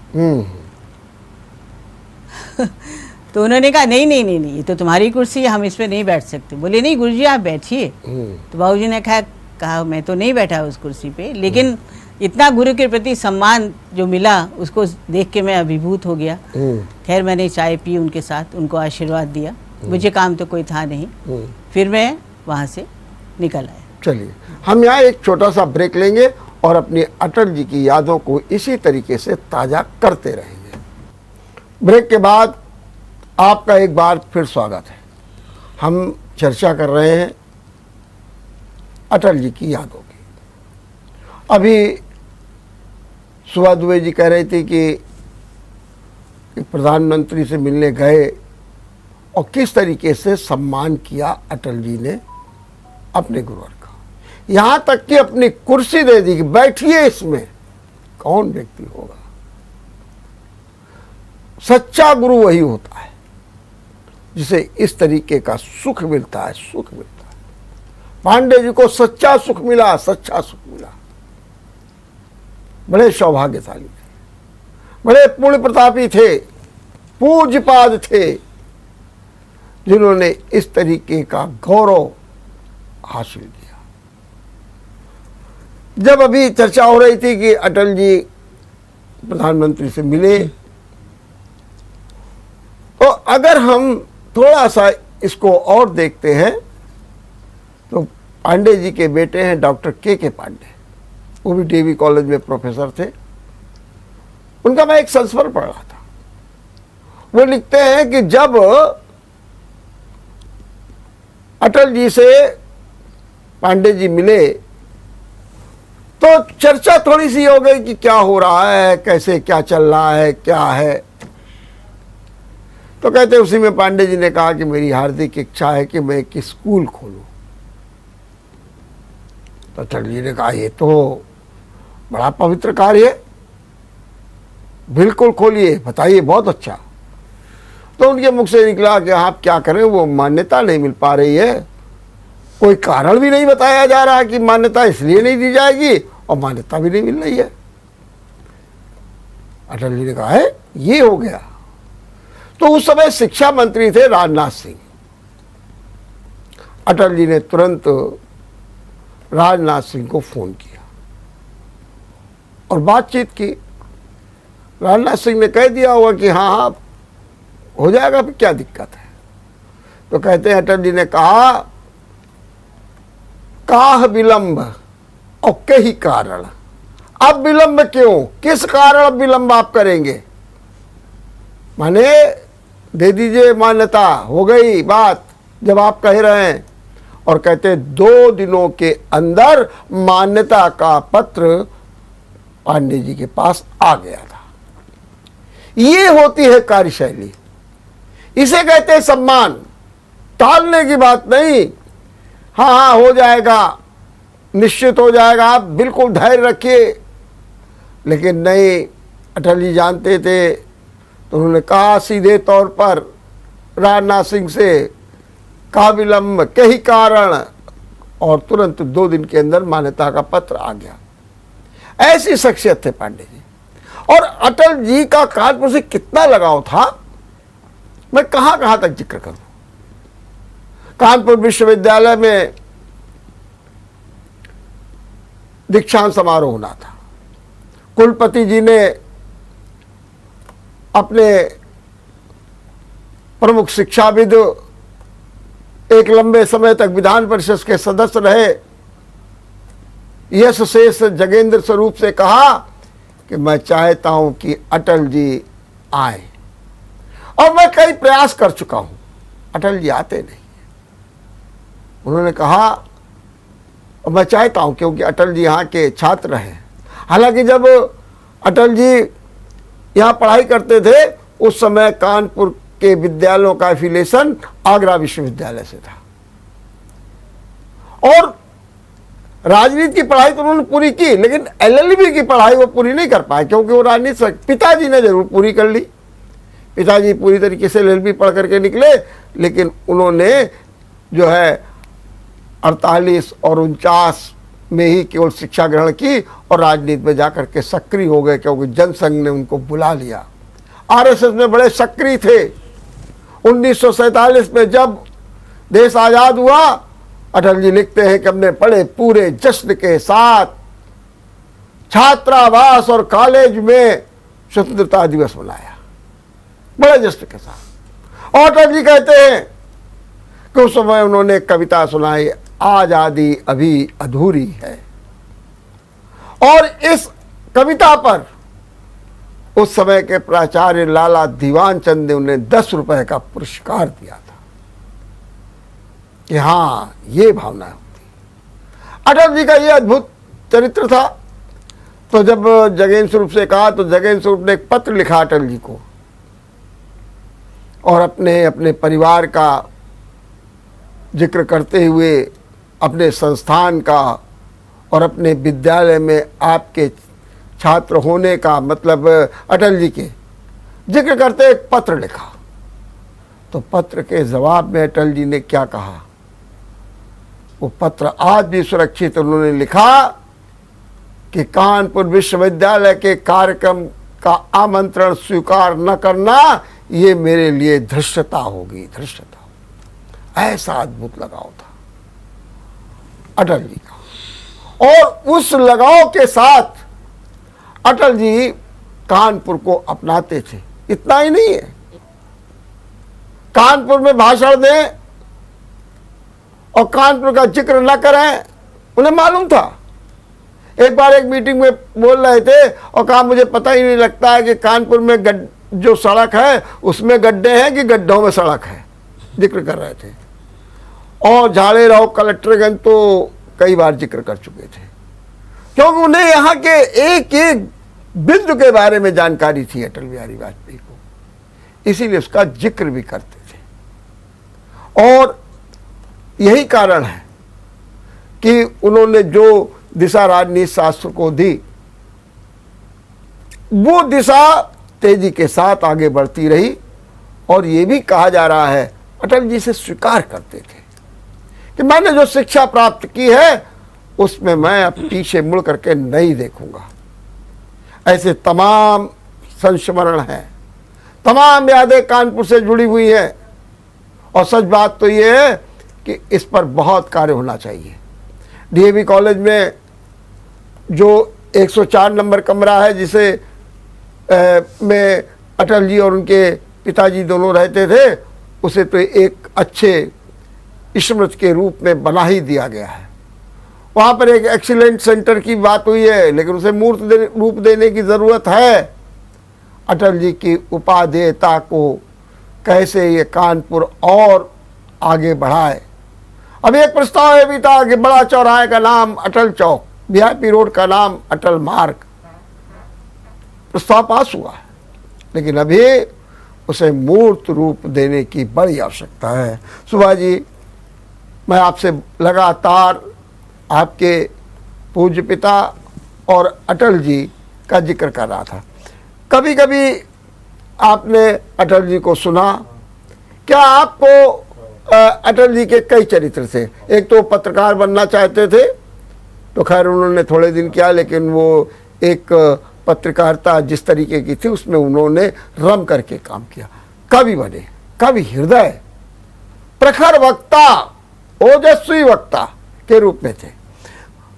तो उन्होंने कहा नहीं नहीं नहीं नहीं, ये तो तुम्हारी कुर्सी है, हम इस पे नहीं बैठ सकते। बोले नहीं गुरुजी आप बैठिए। तो बाबूजी ने कहा मैं तो नहीं बैठा उस कुर्सी पे, लेकिन इतना गुरु के प्रति सम्मान जो मिला उसको देख के मैं अभिभूत हो गया। खैर मैंने चाय पी उनके साथ, उनको आशीर्वाद दिया, मुझे काम तो कोई था नहीं। फिर मैं वहाँ से निकल आया। चलिए हम यहाँ एक छोटा सा ब्रेक लेंगे और अपनी अटल जी की यादों को इसी तरीके से ताज़ा करते रहेंगे। ब्रेक के बाद आपका एक बार फिर स्वागत है। हम चर्चा कर रहे हैं अटल जी की यादों की। अभी सुबह दुबे जी कह रही थी कि प्रधानमंत्री से मिलने गए और किस तरीके से सम्मान किया अटल जी ने अपने गुरुवर का, यहाँ तक कि अपनी कुर्सी दे दी कि बैठिए इसमें। कौन व्यक्ति होगा? सच्चा गुरु वही होता है जिसे इस तरीके का सुख मिलता है, सुख मिलता है। पांडे जी को सच्चा सुख मिला, सच्चा सुख मिला। बड़े सौभाग्यशाली थे, बड़े पुण्य प्रतापी थे, पूज्यपाद थे, जिन्होंने इस तरीके का गौरव हासिल किया। जब अभी चर्चा हो रही थी कि अटल जी प्रधानमंत्री से मिले, तो अगर हम थोड़ा सा इसको और देखते हैं तो पांडे जी के बेटे हैं डॉक्टर के पांडे, वो भी डीवी कॉलेज में प्रोफेसर थे। उनका मैं एक संस्मरण पढ़ रहा था। वो लिखते हैं कि जब अटल जी से पांडे जी मिले तो चर्चा थोड़ी सी हो गई कि क्या हो रहा है, कैसे क्या चल रहा है, क्या है। तो कहते उसी में पांडे जी ने कहा कि मेरी हार्दिक इच्छा है कि मैं एक स्कूल खोलूं। तो अटल जी ने कहा ये तो बड़ा पवित्र कार्य है, बिल्कुल खोलिए, बताइए, बहुत अच्छा। तो उनके मुख से निकला कि आप क्या करें, वो मान्यता नहीं मिल पा रही है, कोई कारण भी नहीं बताया जा रहा कि मान्यता इसलिए नहीं दी जाएगी, और मान्यता भी नहीं मिल रही है। अटल जी ने कहा है ये हो गया। तो उस समय शिक्षा मंत्री थे राजनाथ सिंह। अटल जी ने तुरंत राजनाथ सिंह को फोन किया और बातचीत की। राजनाथ सिंह ने कह दिया होगा कि हाँ हाँ हो जाएगा, फिर क्या दिक्कत है। तो कहते हैं अटल जी ने कहा, काह विलंब और कई कारण, अब विलंब क्यों, किस कारण अब विलंब आप करेंगे, माने दे दीजिए मान्यता, हो गई बात जब आप कह रहे हैं। और कहते 2 दिनों के अंदर मान्यता का पत्र पांडे जी के पास आ गया था। ये होती है कार्यशैली, इसे कहते हैं सम्मान। टालने की बात नहीं, हाँ हाँ हो जाएगा, निश्चित हो जाएगा, आप बिल्कुल धैर्य रखिए। लेकिन नहीं, अटल जी जानते थे, तो उन्होंने कहा सीधे तौर पर राजनाथ सिंह से, का विलंब कई कारण, और तुरंत 2 दिन के अंदर मान्यता का पत्र आ गया। ऐसी शख्सियत थे पांडे जी। और अटल जी का कानपुर से कितना लगाव था, मैं कहां कहां तक जिक्र करूं। कानपुर विश्वविद्यालय में दीक्षांत समारोह होना था। कुलपति जी ने अपने प्रमुख शिक्षाविद, एक लंबे समय तक विधान परिषद के सदस्य रहे यश शेष जगेंद्र स्वरूप से कहा कि मैं चाहता हूं कि अटल जी आए, और मैं कई प्रयास कर चुका हूं, अटल जी आते नहीं। उन्होंने कहा, और मैं चाहता हूं, क्योंकि अटल जी यहाँ के छात्र हैं। हालांकि जब अटल जी यहाँ पढ़ाई करते थे उस समय कानपुर के विद्यालयों का एफिलिएशन आगरा विश्वविद्यालय से था, और राजनीति की पढ़ाई तो उन्होंने पूरी की, लेकिन एलएलबी की पढ़ाई वो पूरी नहीं कर पाए, क्योंकि वो राजनीति, पिताजी ने जरूर पूरी कर ली। पिताजी पूरी तरीके से एलएलबी पढ़ करके निकले, लेकिन उन्होंने जो है 48 और 49 में ही केवल शिक्षा ग्रहण की और राजनीति में जाकर के सक्रिय हो गए, क्योंकि जनसंघ ने उनको बुला लिया। आरएसएस में बड़े सक्रिय थे। 1947 में जब देश आजाद हुआ, अटल जी लिखते हैं कि हमने बड़े पूरे जश्न के साथ छात्रावास और कॉलेज में स्वतंत्रता दिवस मनाया, बड़े जश्न के साथ। और अटल जी कहते हैं कि उस समय उन्होंने कविता सुनाई, आजादी अभी अधूरी है, और इस कविता पर उस समय के प्राचार्य लाला दीवान चंद ने उन्हें 10 रुपए का पुरस्कार दिया था कि हाँ ये भावना होती। अटल जी का ये अद्भुत चरित्र था। तो जब जगेंद्र स्वरूप से कहा, तो जगेंद्र स्वरूप ने एक पत्र लिखा अटल जी को, और अपने परिवार का जिक्र करते हुए, अपने संस्थान का और अपने विद्यालय में आपके छात्र होने का, मतलब अटल जी के जिक्र करते एक पत्र लिखा। तो पत्र के जवाब में अटल जी ने क्या कहा, वो पत्र आज भी सुरक्षित। उन्होंने लिखा कि कानपुर विश्वविद्यालय के कार्यक्रम का आमंत्रण स्वीकार न करना ये मेरे लिए धृष्टता होगी, धृष्टता। ऐसा अद्भुत लगाव था अटल जी का। और उस लगाव के साथ अटल जी कानपुर को अपनाते थे। इतना ही नहीं है, कानपुर में भाषण दें और कानपुर का जिक्र न करें, उन्हें मालूम था। एक बार एक मीटिंग में बोल रहे थे और कहा मुझे पता ही नहीं लगता है कि कानपुर में जो सड़क है उसमें गड्ढे हैं कि गड्ढों में सड़क है, जिक्र कर रहे थे। और झाड़े राव कलेक्टरगंज तो कई बार जिक्र कर चुके थे, क्योंकि उन्हें यहाँ के एक एक बिंदु के बारे में जानकारी थी अटल बिहारी वाजपेयी को, इसीलिए उसका जिक्र भी करते थे। और यही कारण है कि उन्होंने जो दिशा राजनीति शास्त्र को दी, वो दिशा तेजी के साथ आगे बढ़ती रही और ये भी कहा जा रहा है अटल जी से स्वीकार करते थे कि मैंने जो शिक्षा प्राप्त की है उसमें मैं अब पीछे मुड़ करके नहीं देखूंगा। ऐसे तमाम संस्मरण हैं, तमाम यादें कानपुर से जुड़ी हुई हैं और सच बात तो ये है कि इस पर बहुत कार्य होना चाहिए। डीएवी कॉलेज में जो 104 नंबर कमरा है जिसे में अटल जी और उनके पिताजी दोनों रहते थे, उसे तो एक अच्छे स्मृति के रूप में बना ही दिया गया है। वहाँ पर एक एक्सीलेंट सेंटर की बात हुई है, लेकिन उसे मूर्त रूप देने की ज़रूरत है। अटल जी की उपादेयता को कैसे ये कानपुर और आगे बढ़ाए। अब एक प्रस्ताव ये भी था कि बड़ा चौराहे का नाम अटल चौक, वीआईपी रोड का नाम अटल मार्ग, प्रस्ताव पास हुआ है, लेकिन अभी उसे मूर्त रूप देने की बड़ी आवश्यकता है। सुभाष जी, मैं आपसे लगातार आपके पूज्य पिता और अटल जी का जिक्र कर रहा था। कभी कभी आपने अटल जी को सुना, क्या आपको अटल जी के कई चरित्र थे। एक तो पत्रकार बनना चाहते थे, तो खैर उन्होंने थोड़े दिन किया, लेकिन वो एक पत्रकारिता जिस तरीके की थी उसमें उन्होंने रम करके काम किया। कवि बने, कवि हृदय, प्रखर वक्ता, ओजस्वी वक्ता के रूप में थे।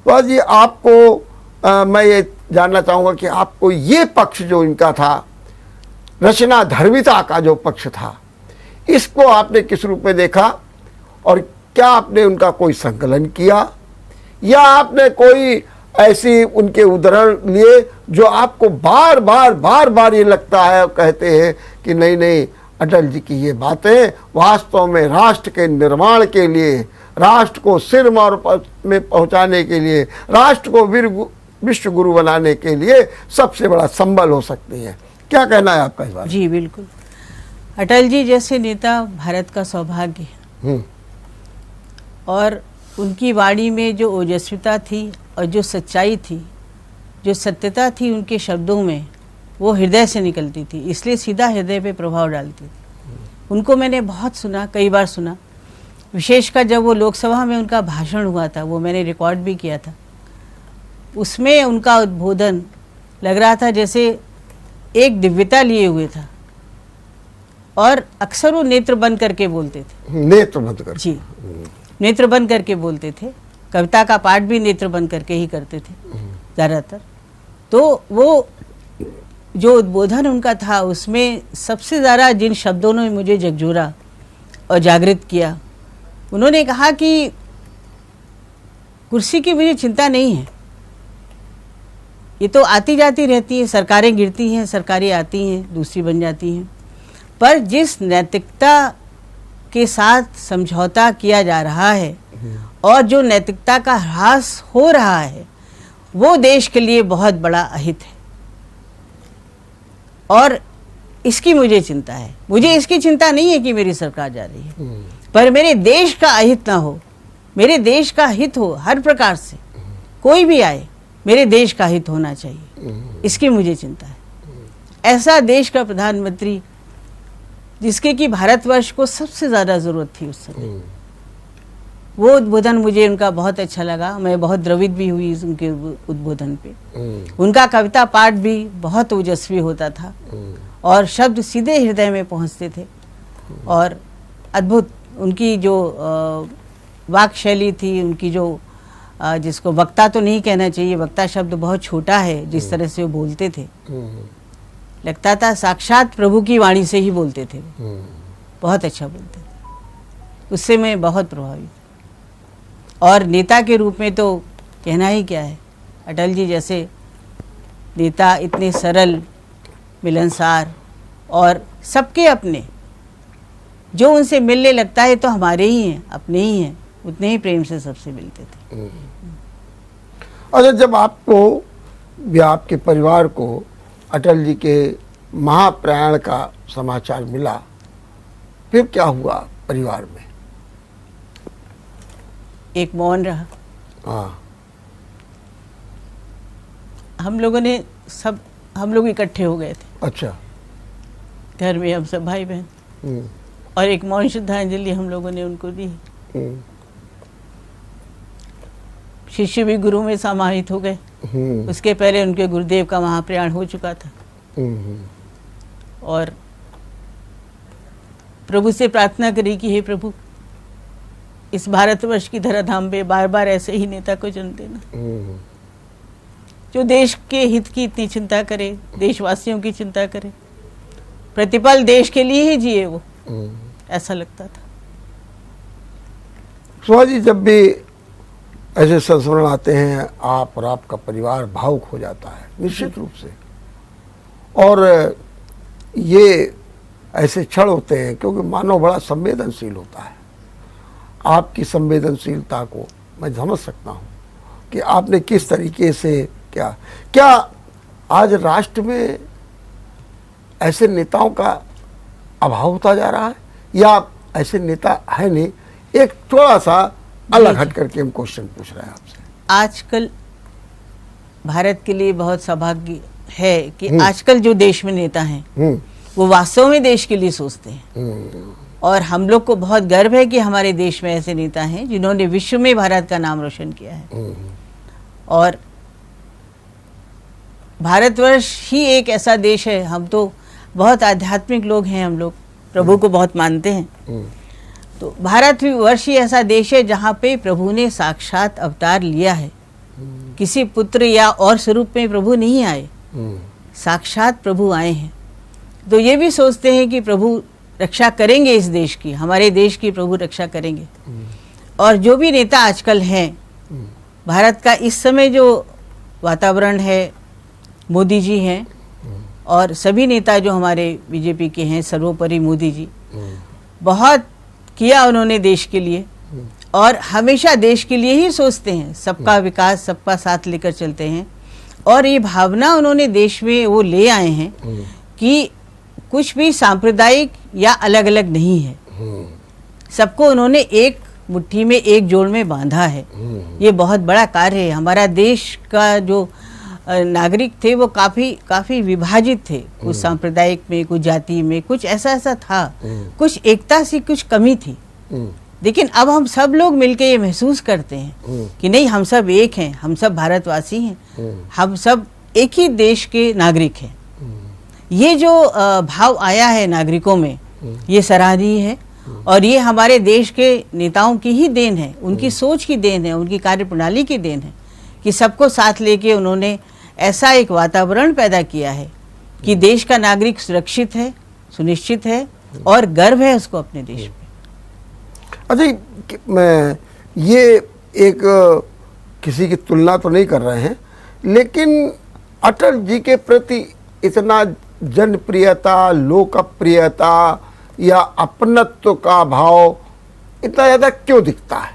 तो जी आपको मैं ये जानना चाहूँगा कि आपको ये पक्ष जो इनका था, रचना धर्मिता का जो पक्ष था, इसको आपने किस रूप में देखा और क्या आपने उनका कोई संकलन किया या आपने कोई ऐसी उनके उदाहरण लिए जो आपको बार बार ये लगता है, कहते हैं कि नहीं नहीं अटल जी की ये बातें वास्तव में राष्ट्र के निर्माण के लिए, राष्ट्र को सिर में पहुंचाने के लिए, राष्ट्र को विश्व गुरु बनाने के लिए सबसे बड़ा संबल हो सकती है। क्या कहना है आपका इस बारे में? जी बिल्कुल, अटल जी जैसे नेता भारत का सौभाग्य है और उनकी वाणी में जो ओजस्विता थी और जो सच्चाई थी, जो सत्यता थी उनके शब्दों में, वो हृदय से निकलती थी, इसलिए सीधा हृदय पे प्रभाव डालती थी। उनको मैंने बहुत सुना, कई बार सुना, विशेषकर जब वो लोकसभा में उनका भाषण हुआ था, वो मैंने रिकॉर्ड भी किया था। उसमें उनका उद्बोधन लग रहा था जैसे एक दिव्यता लिए हुए था और अक्सर वो नेत्र बंद करके बोलते थे। नेत्र बंद कर, जी, नेत्र बंद करके बोलते थे। कविता का पाठ भी नेत्र बंद करके ही करते थे ज़्यादातर। तो वो जो उद्बोधन उनका था, उसमें सबसे ज़्यादा जिन शब्दों ने मुझे झकझोरा और जागृत किया, उन्होंने कहा कि कुर्सी की मुझे चिंता नहीं है, ये तो आती जाती रहती है, सरकारें गिरती हैं, सरकारें आती हैं, दूसरी बन जाती हैं, पर जिस नैतिकता के साथ समझौता किया जा रहा है और जो नैतिकता का ह्रास हो रहा है, वो देश के लिए बहुत बड़ा अहित है और इसकी मुझे चिंता है। मुझे इसकी चिंता नहीं है कि मेरी सरकार जा रही है, पर मेरे देश का अहित ना हो, मेरे देश का हित हो हर प्रकार से, कोई भी आए मेरे देश का हित होना चाहिए, इसकी मुझे चिंता है। ऐसा देश का प्रधानमंत्री जिसके कि भारतवर्ष को सबसे ज़्यादा ज़रूरत थी उस समय, वो उद्बोधन मुझे उनका बहुत अच्छा लगा। मैं बहुत द्रवित भी हुई उनके उद्बोधन पे। उनका कविता पाठ भी बहुत ओजस्वी होता था और शब्द सीधे हृदय में पहुंचते थे और अद्भुत उनकी जो वाक शैली थी, उनकी जो जिसको वक्ता तो नहीं कहना चाहिए, वक्ता शब्द बहुत छोटा है, जिस तरह से वो बोलते थे, लगता था साक्षात प्रभु की वाणी से ही बोलते थे। बहुत अच्छा बोलते थे, उससे मैं बहुत प्रभावित। और नेता के रूप में तो कहना ही क्या है, अटल जी जैसे नेता इतने सरल, मिलनसार और सबके अपने, जो उनसे मिलने लगता है तो हमारे ही हैं, अपने ही हैं, उतने ही प्रेम से सबसे मिलते थे। अच्छा, जब आपको या आपके परिवार को अटल जी के महाप्रयाण का समाचार मिला, फिर क्या हुआ परिवार में? एक मौन रहा। हाँ, हम लोगों ने सब हम लोग इकट्ठे हो गए थे अच्छा। घर में, हम सब भाई बहन, हम्म, और एक मौन श्रद्धांजलि हम लोगों ने उनको दी। हम्म, शिष्य भी गुरु में समाहित हो गए। हम्म, उसके पहले उनके गुरुदेव का महाप्रयाण हो चुका था। हम्म, और प्रभु से प्रार्थना करी कि हे प्रभु, इस भारतवर्ष की धराधाम पे बार बार ऐसे ही नेता को जन्म देना, हम्म, जो देश के हित की इतनी चिंता करे, देशवासियों की चिंता करे, प्रतिपल देश के लिए ही जिए वो, ऐसा लगता था। सुहा जी, जब भी ऐसे संस्मरण आते हैं आप और आपका परिवार भावुक हो जाता है निश्चित रूप से। और ये ऐसे क्षण होते हैं क्योंकि मानव बड़ा संवेदनशील होता है। आपकी संवेदनशीलता को मैं समझ सकता हूँ कि आपने किस तरीके से क्या आज राष्ट्र में ऐसे नेताओं का अभाव होता जा रहा है या ऐसे नेता है नहीं? एक थोड़ा सा अलग हट करके हम क्वेश्चन पूछ रहे हैं आपसे। आजकल भारत के लिए बहुत सौभाग्य है कि आजकल जो देश में नेता हैं वो वास्तव में देश के लिए सोचते हैं। और हम लोग को बहुत गर्व है कि हमारे देश में ऐसे नेता हैं जिन्होंने विश्व में भारत का नाम रोशन किया है। और भारतवर्ष ही एक ऐसा देश है, हम तो बहुत आध्यात्मिक लोग हैं, हम लोग प्रभु को बहुत मानते हैं। तो भारतवर्ष ही ऐसा देश है जहाँ पे प्रभु ने साक्षात अवतार लिया है। किसी पुत्र या और स्वरूप में प्रभु नहीं आए, साक्षात प्रभु आए हैं। तो ये भी सोचते हैं कि प्रभु रक्षा करेंगे इस देश की, हमारे देश की प्रभु रक्षा करेंगे। और जो भी नेता आजकल हैं, भारत का इस समय जो वातावरण है, मोदी जी हैं और सभी नेता जो हमारे बीजेपी के हैं, सर्वोपरि मोदी जी, बहुत किया उन्होंने देश के लिए और हमेशा देश के लिए ही सोचते हैं। सबका विकास, सबका साथ लेकर चलते हैं। और ये भावना उन्होंने देश में वो ले आए हैं कि कुछ भी सांप्रदायिक या अलग अलग नहीं है, सबको उन्होंने एक मुट्ठी में, एक जोड़ में बांधा है। ये बहुत बड़ा कार्य है। हमारा देश का जो नागरिक थे वो काफी विभाजित थे, कुछ सांप्रदायिक में, कुछ जाति में, कुछ ऐसा था, कुछ एकता से कुछ कमी थी। लेकिन अब हम सब लोग मिलके ये महसूस करते हैं कि नहीं, हम सब एक हैं, हम सब भारतवासी हैं, हम सब एक ही देश के नागरिक हैं। ये जो भाव आया है नागरिकों में, ये सराहनीय है। और ये हमारे देश के नेताओं की ही देन है, उनकी सोच की देन है, उनकी कार्यप्रणाली की देन है कि सबको साथ लेके उन्होंने ऐसा एक वातावरण पैदा किया है कि देश का नागरिक सुरक्षित है, सुनिश्चित है और गर्व है उसको अपने देश पे। अच्छा, मैं ये एक किसी की तुलना तो नहीं कर रहे हैं, लेकिन अटल जी के प्रति इतना जनप्रियता, लोकप्रियता या अपनत्व का भाव इतना ज़्यादा क्यों दिखता है?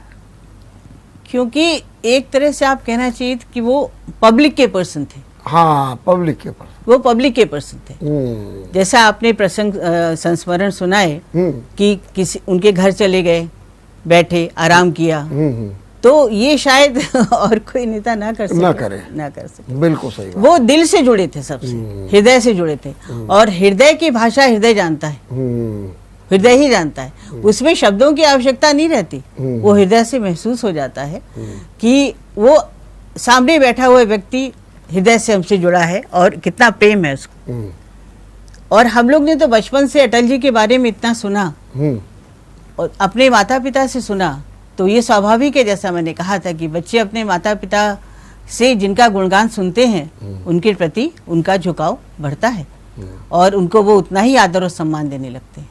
क्योंकि एक तरह से आप कहना चाहिए कि वो पब्लिक के पर्सन थे। हाँ, पब्लिक के पर्सन, वो पब्लिक के पर्सन थे। जैसा आपने प्रसंग संस्मरण सुनाए कि किसी उनके घर चले गए, बैठे, आराम किया, तो ये शायद और कोई नेता ना कर सके। बिल्कुल सही बात। वो दिल से जुड़े थे, सबसे हृदय से जुड़े थे। और हृदय की भाषा हृदय जानता है, हृदय ही जानता है, उसमें शब्दों की आवश्यकता नहीं रहती। वो हृदय से महसूस हो जाता है कि वो सामने बैठा हुआ व्यक्ति हृदय से हमसे जुड़ा है और कितना प्रेम है उसको। और हम लोग ने तो बचपन से अटल जी के बारे में इतना सुना और अपने माता पिता से सुना, तो ये स्वाभाविक है, जैसा मैंने कहा था कि बच्चे अपने माता पिता से जिनका गुणगान सुनते हैं उनके प्रति उनका झुकाव बढ़ता है और उनको वो उतना ही आदर और सम्मान देने लगते हैं।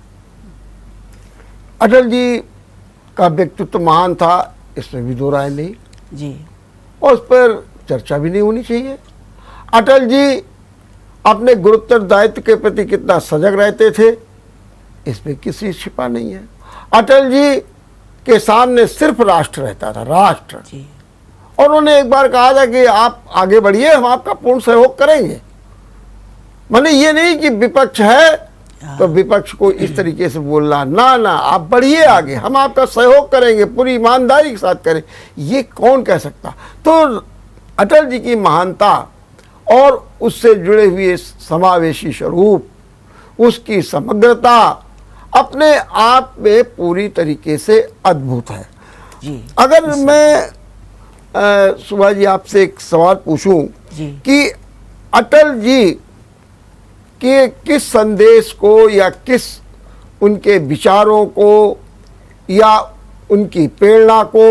अटल जी का व्यक्तित्व महान था, इसमें भी दो राय नहीं जी, और उस पर चर्चा भी नहीं होनी चाहिए। अटल जी अपने गुरुत्तरदायित्व के प्रति कितना सजग रहते थे, इसमें किसी छिपा नहीं है। अटल जी के सामने सिर्फ राष्ट्र रहता था, राष्ट्र जी। और उन्होंने एक बार कहा था कि आप आगे बढ़िए, हम आपका पूर्ण सहयोग करेंगे। माने ये नहीं कि विपक्ष है तो विपक्ष को इस तरीके से बोलना, ना ना, आप बढ़िए आगे, हम आपका सहयोग करेंगे, पूरी ईमानदारी के साथ करें। ये कौन कह सकता? तो अटल जी की महानता और उससे जुड़े हुए समावेशी स्वरूप, उसकी समग्रता अपने आप में पूरी तरीके से अद्भुत है। जी। अगर मैं सुभा जी आपसे एक सवाल पूछूं जी। कि अटल जी के किस संदेश को या किस उनके विचारों को या उनकी प्रेरणा को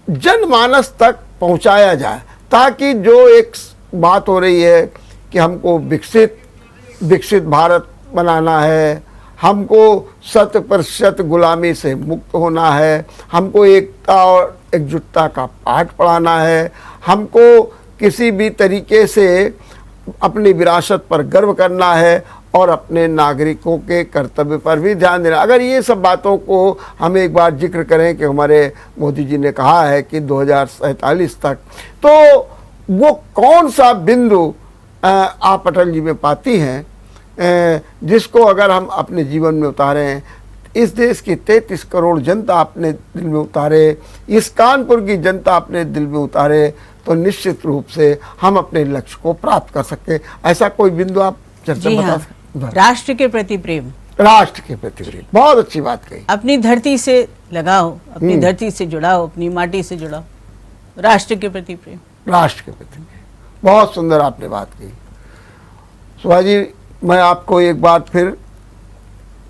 जनमानस तक पहुंचाया जाए, ताकि जो एक बात हो रही है कि हमको विकसित भारत बनाना है, हमको 100% गुलामी से मुक्त होना है, हमको एकता और एकजुटता का पाठ पढ़ाना है, हमको किसी भी तरीके से अपनी विरासत पर गर्व करना है और अपने नागरिकों के कर्तव्य पर भी ध्यान देना। अगर ये सब बातों को हम एक बार जिक्र करें कि हमारे मोदी जी ने कहा है कि 2047 तक, तो वो कौन सा बिंदु आप अटल जी में पाती हैं जिसको अगर हम अपने जीवन में उतारें, इस देश की 33 करोड़ जनता अपने दिल में उतारे, इस कानपुर की जनता अपने दिल में उतारे, तो निश्चित रूप से हम अपने लक्ष्य को प्राप्त कर सकते। ऐसा कोई बिंदु आप चर्चा बता सकते? राष्ट्र के प्रति प्रेम, राष्ट्र के प्रति प्रेम, बहुत अच्छी बात कही। अपनी धरती से लगाओ, अपनी धरती से जुड़ाओ, अपनी माटी से जुड़ाओ, राष्ट्र के प्रति प्रेम, राष्ट्र के प्रति प्रेम, बहुत सुंदर आपने बात कही। सुभा जी, मैं आपको एक बात फिर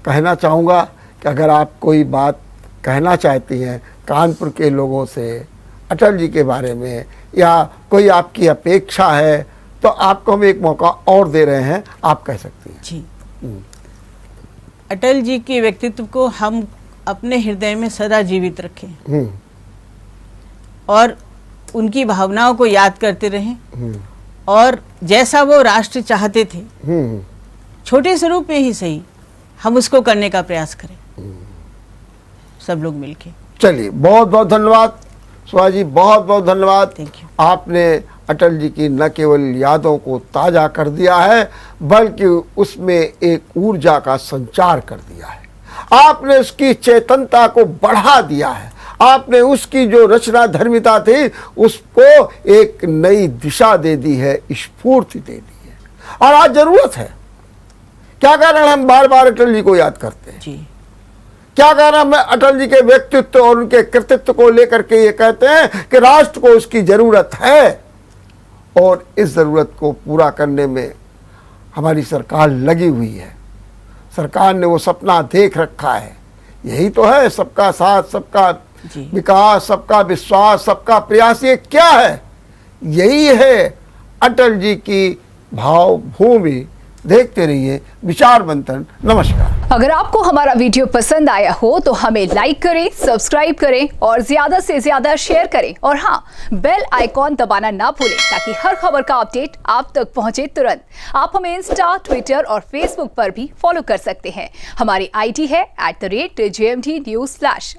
कहना चाहूँगा कि अगर आप कोई बात कहना चाहती हैं कानपुर के लोगों से अटल जी के बारे में, या कोई आपकी अपेक्षा है, तो आपको हम एक मौका और दे रहे हैं, आप कह सकती हैं। जी। अटल जी के व्यक्तित्व को हम अपने हृदय में सदा जीवित रखें और उनकी भावनाओं को याद करते रहें, और जैसा वो राष्ट्र चाहते थे, छोटे स्वरूप में ही सही, हम उसको करने का प्रयास करें, सब लोग मिलके। चलिए, बहुत बहुत धन्यवाद सुभा जी, बहुत बहुत धन्यवाद। आपने अटल जी की न केवल यादों को ताज़ा कर दिया है, बल्कि उसमें एक ऊर्जा का संचार कर दिया है। आपने उसकी चेतनता को बढ़ा दिया है, आपने उसकी जो रचना धर्मिता थी उसको एक नई दिशा दे दी है, स्फूर्ति दे दी है। और आज जरूरत है, क्या कारण हम बार बार अटल जी को याद करते हैं? जी। क्या कारण हम अटल जी के व्यक्तित्व और उनके कृतित्व को लेकर के ये कहते हैं कि राष्ट्र को उसकी जरूरत है, और इस ज़रूरत को पूरा करने में हमारी सरकार लगी हुई है। सरकार ने वो सपना देख रखा है, यही तो है सबका साथ, सबका विकास, सबका विश्वास, सबका प्रयास। ये क्या है? यही है अटल जी की भावभूमि। देखते रहिए विचार मंथन। नमस्कार। अगर आपको हमारा वीडियो पसंद आया हो तो हमें लाइक करें, सब्सक्राइब करें और ज्यादा से ज्यादा शेयर करें, और हाँ, बेल आइकॉन दबाना ना भूलें ताकि हर खबर का अपडेट आप तक पहुंचे तुरंत। आप हमें इंस्टा, ट्विटर और फेसबुक पर भी फॉलो कर सकते हैं। हमारी आईडी है @JMT News।